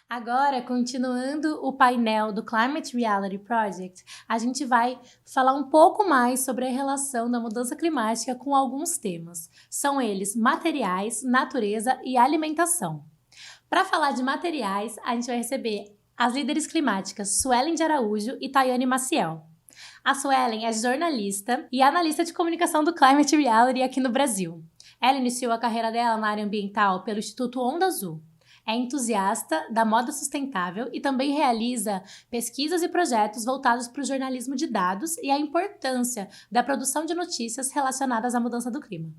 Agora, continuando o painel do Climate Reality Project, a gente vai falar um pouco mais sobre a relação da mudança climática com alguns temas. São eles materiais, natureza e alimentação. Para falar de materiais, a gente vai receber as líderes climáticas Suelen de Araújo e Tayane Maciel. A Suelen é jornalista e analista de comunicação do Climate Reality aqui no Brasil. Ela iniciou a carreira dela na área ambiental pelo Instituto Onda Azul. É entusiasta da moda sustentável e também realiza pesquisas e projetos voltados para o jornalismo de dados e a importância da produção de notícias relacionadas à mudança do clima.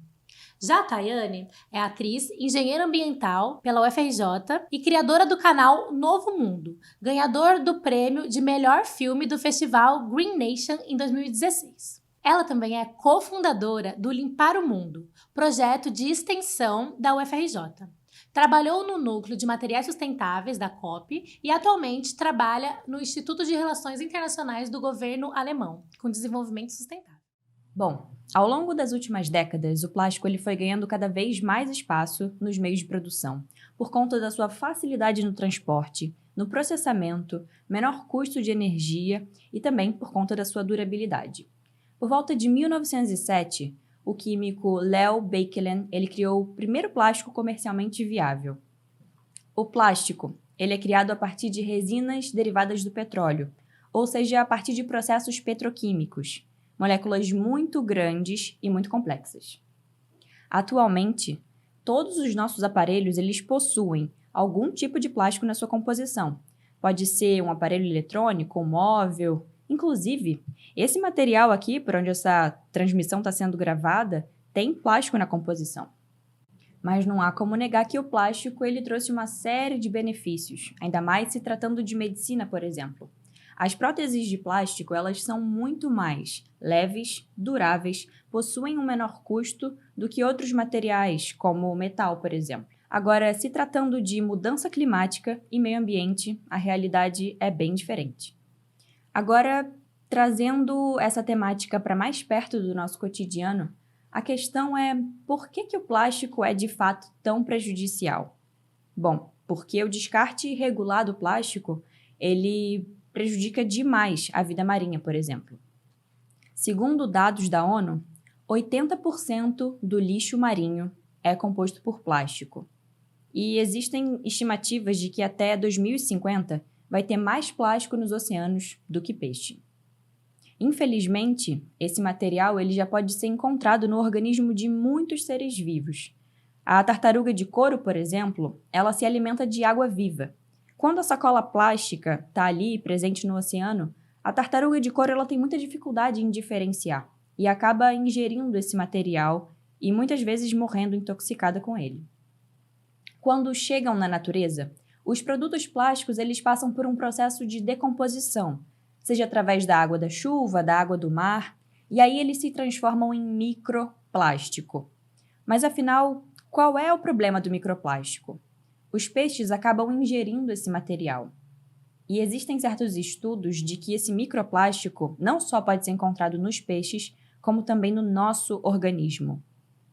Já a Tayane é atriz, engenheira ambiental pela UFRJ e criadora do canal Novo Mundo, ganhador do prêmio de melhor filme do festival Green Nation em 2016. Ela também é cofundadora do Limpar o Mundo, projeto de extensão da UFRJ. Trabalhou no Núcleo de Materiais Sustentáveis da COP e atualmente trabalha no Instituto de Relações Internacionais do governo alemão, com desenvolvimento sustentável. Bom, ao longo das últimas décadas, o plástico ele foi ganhando cada vez mais espaço nos meios de produção, por conta da sua facilidade no transporte, no processamento, menor custo de energia e também por conta da sua durabilidade. Por volta de 1907, o químico Leo Baekeland ele criou o primeiro plástico comercialmente viável. O plástico ele é criado a partir de resinas derivadas do petróleo, ou seja, a partir de processos petroquímicos, moléculas muito grandes e muito complexas. Atualmente, todos os nossos aparelhos eles possuem algum tipo de plástico na sua composição. Pode ser um aparelho eletrônico, um móvel. Inclusive, esse material aqui, por onde essa transmissão está sendo gravada, tem plástico na composição. Mas não há como negar que o plástico ele trouxe uma série de benefícios, ainda mais se tratando de medicina, por exemplo. As próteses de plástico elas são muito mais leves, duráveis, possuem um menor custo do que outros materiais, como o metal, por exemplo. Agora, se tratando de mudança climática e meio ambiente, a realidade é bem diferente. Agora, trazendo essa temática para mais perto do nosso cotidiano, a questão é por que o plástico é de fato tão prejudicial? Bom, porque o descarte irregular do plástico, ele prejudica demais a vida marinha, por exemplo. Segundo dados da ONU, 80% do lixo marinho é composto por plástico. E existem estimativas de que até 2050 vai ter mais plástico nos oceanos do que peixe. Infelizmente, esse material ele já pode ser encontrado no organismo de muitos seres vivos. A tartaruga de couro, por exemplo, ela se alimenta de água viva. Quando a sacola plástica está ali presente no oceano, a tartaruga de couro ela tem muita dificuldade em diferenciar e acaba ingerindo esse material e muitas vezes morrendo intoxicada com ele. Quando chegam na natureza, os produtos plásticos eles passam por um processo de decomposição, seja através da água da chuva, da água do mar, e aí eles se transformam em microplástico. Mas afinal, qual é o problema do microplástico? Os peixes acabam ingerindo esse material. E existem certos estudos de que esse microplástico não só pode ser encontrado nos peixes, como também no nosso organismo.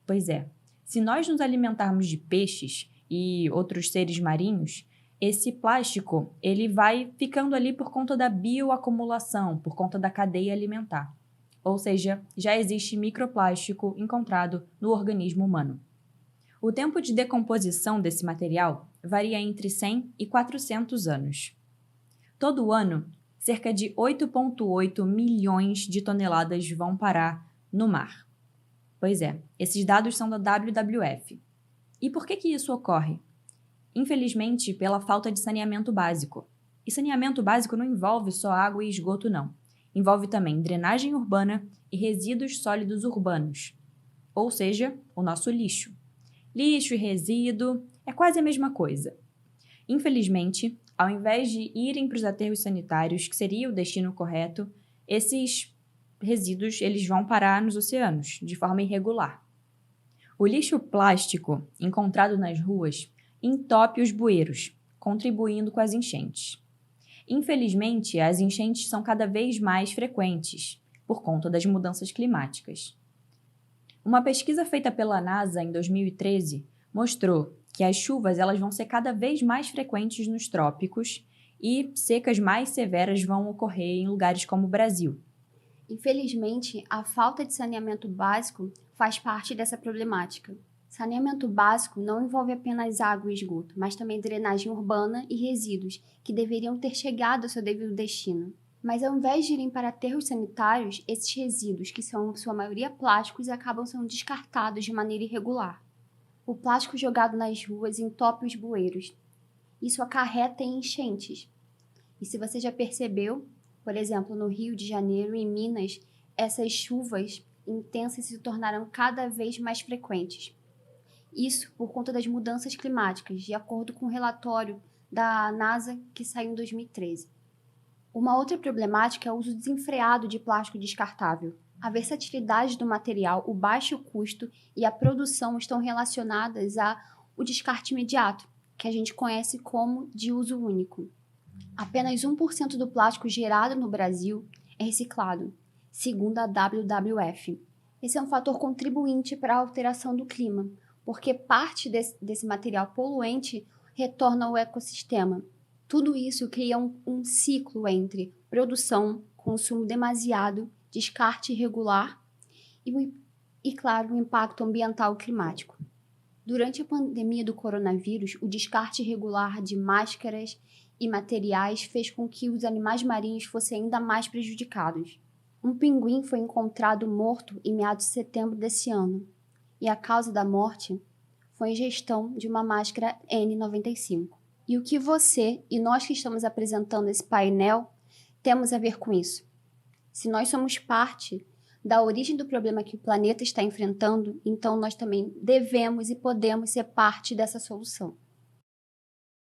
Pois é, se nós nos alimentarmos de peixes e outros seres marinhos, esse plástico ele vai ficando ali por conta da bioacumulação, por conta da cadeia alimentar. Ou seja, já existe microplástico encontrado no organismo humano. O tempo de decomposição desse material varia entre 100 e 400 anos. Todo ano, cerca de 8,8 milhões de toneladas vão parar no mar. Pois é, esses dados são da WWF. E por que isso ocorre? Infelizmente, pela falta de saneamento básico. E saneamento básico não envolve só água e esgoto, não. Envolve também drenagem urbana e resíduos sólidos urbanos. Ou seja, o nosso lixo. Lixo e resíduo é quase a mesma coisa. Infelizmente, ao invés de irem para os aterros sanitários, que seria o destino correto, esses resíduos eles vão parar nos oceanos, de forma irregular. O lixo plástico encontrado nas ruas entope os bueiros, contribuindo com as enchentes. Infelizmente, as enchentes são cada vez mais frequentes, por conta das mudanças climáticas. Uma pesquisa feita pela NASA em 2013 mostrou que as chuvas elas vão ser cada vez mais frequentes nos trópicos e secas mais severas vão ocorrer em lugares como o Brasil. Infelizmente, a falta de saneamento básico faz parte dessa problemática. Saneamento básico não envolve apenas água e esgoto, mas também drenagem urbana e resíduos, que deveriam ter chegado ao seu devido destino. Mas ao invés de irem para aterros sanitários, esses resíduos, que são em sua maioria plásticos, acabam sendo descartados de maneira irregular. O plástico jogado nas ruas entope os bueiros. Isso acarreta em enchentes. E se você já percebeu, por exemplo, no Rio de Janeiro e em Minas, essas chuvas intensas se tornaram cada vez mais frequentes. Isso por conta das mudanças climáticas, de acordo com o relatório da NASA que saiu em 2013. Uma outra problemática é o uso desenfreado de plástico descartável. A versatilidade do material, o baixo custo e a produção estão relacionadas ao descarte imediato, que a gente conhece como de uso único. Apenas 1% do plástico gerado no Brasil é reciclado, segundo a WWF. Esse é um fator contribuinte para a alteração do clima, porque parte desse material poluente retorna ao ecossistema. Tudo isso cria um ciclo entre produção, consumo demasiado, descarte irregular e, claro, o impacto ambiental e climático. Durante a pandemia do coronavírus, o descarte irregular de máscaras e materiais fez com que os animais marinhos fossem ainda mais prejudicados. Um pinguim foi encontrado morto em meados de setembro desse ano, e a causa da morte foi a ingestão de uma máscara N95. E o que você e nós que estamos apresentando esse painel temos a ver com isso? Se nós somos parte da origem do problema que o planeta está enfrentando, então nós também devemos e podemos ser parte dessa solução.